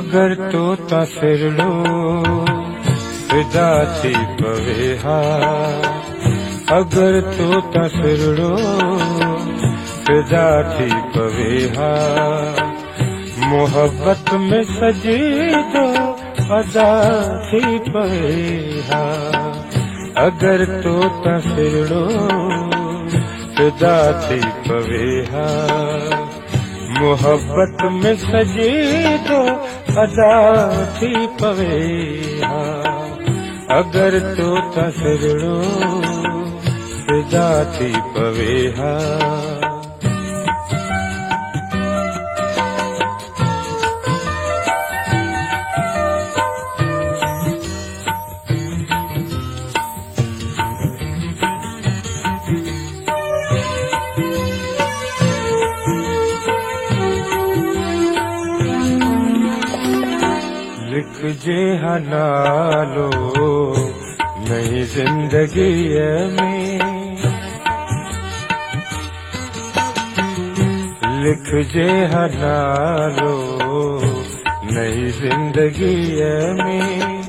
अगर तोता सिरड़ो फिदा थी पवे हा। अगर तोता सिरड़ो फिदा थी पवे हा। मोहब्बत में सजे दो अदा थी पवे हा। अगर तोता सिरड़ो फिदा थी पवे हा। मोहब्बत में सजे दो अदा थी पवे हा। अगर तोता सिरड़ो फिदा थी पवे हा। लिख जे नालो नई जिंदगी में। लिख जे नालो नई जिंदगी में।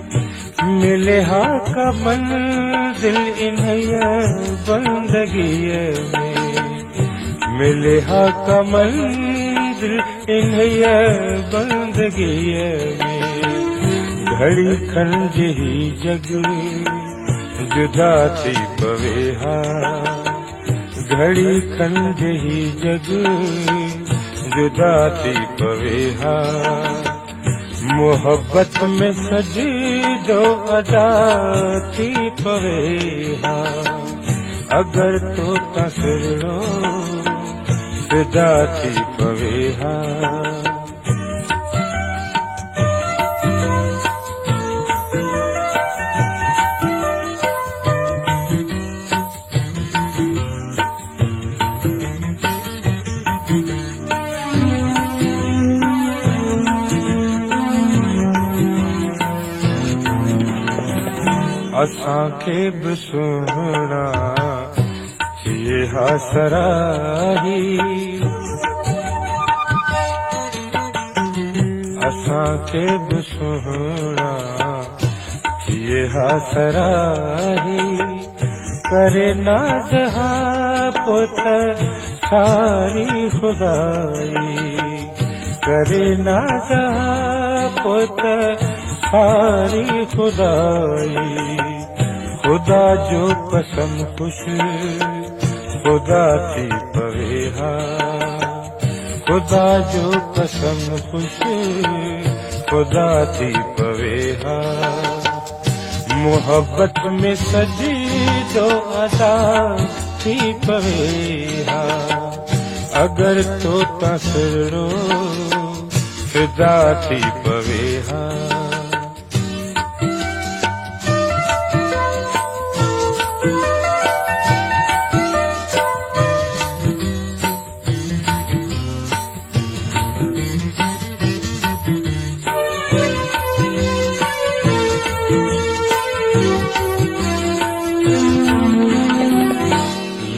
मिले हा का मंजिल इन्हें बंदगी में। मिले हा का मंजिल इन्हें बंदगी में। घड़ी खंड ही जग जुदा थी पवे हा। घड़ी खंड ही जग जुदा थी पवे हा। मोहब्बत में सजी दो अदा थी पवे हा। अगर तोता सिरड़ो फिदा थी पवे हा। असांखे बि सुहिणा थिए हा सराही। असांखे बि सुहिणा थिए हा सराही। करे नाज़ हा पुत सारी खुदाई। करे नाज़ हा पुत सारी खुदाई। खुदा जो कसम खुश खुदा थी पवे हा। खुदा जो कसम खुश खुदा थी पवे हा। मोहब्बत में सजी दो अदा थी पवे हा। अगर तोता सिरड़ो फिदा थी पवे हा।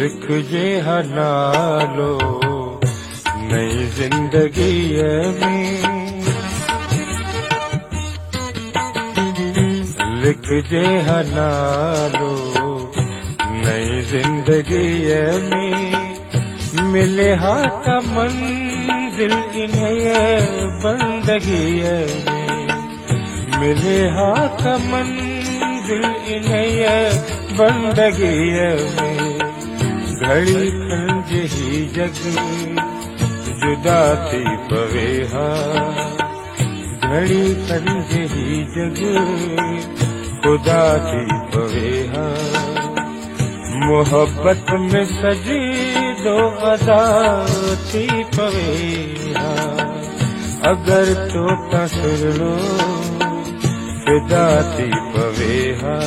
लिख जे नालो नई जिंदगी में। लिख जे नालो नई जिंदगी में। मिले हा का मंजिल इन्हें बंदगी में। मिले हा का मंजिल इन्हें बंदगी में। घड़ी खंड ही जग जुदा थी पवे हा। घड़ी खंड ही जग खुदा थी पवे हा। मोहब्बत में सजी दो अदा थी पवे हा। अगर तोता सिरड़ो फिदा थी पवे हा।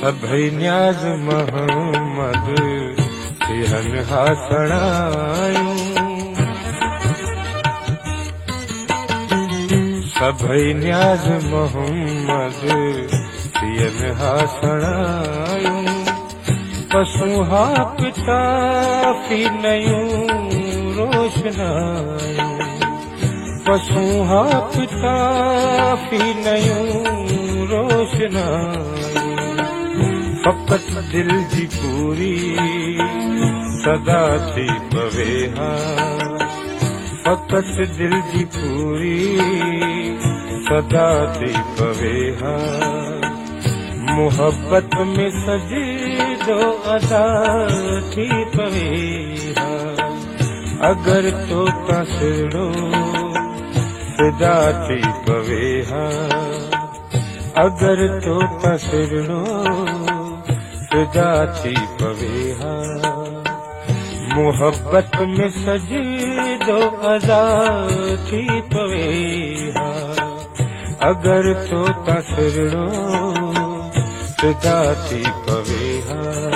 सभई न्याज मोहम्मद थे सिहन हासणायूं सभई न्याज़ मोहम्मद सियन हासणायूं पशु हा पिता फी नयूं रोशनायूं पशु हा पिता फी नयूं रोशनायूं फ़क़त दिल जी पूरी सदा थी पवे हा फ़क़त दिल जी पूरी सदा थी पवे हा मोहब्बत में सजीदो अदा थी पवे हा अगर तो तसड़ो फिदा थी पवे हा अगर तो तसड़ो फिदा थी पवे हा मोहब्बत में सजीदो अदा थी पवे हा अगर तो तसड़ो फिदा थी पवे हा।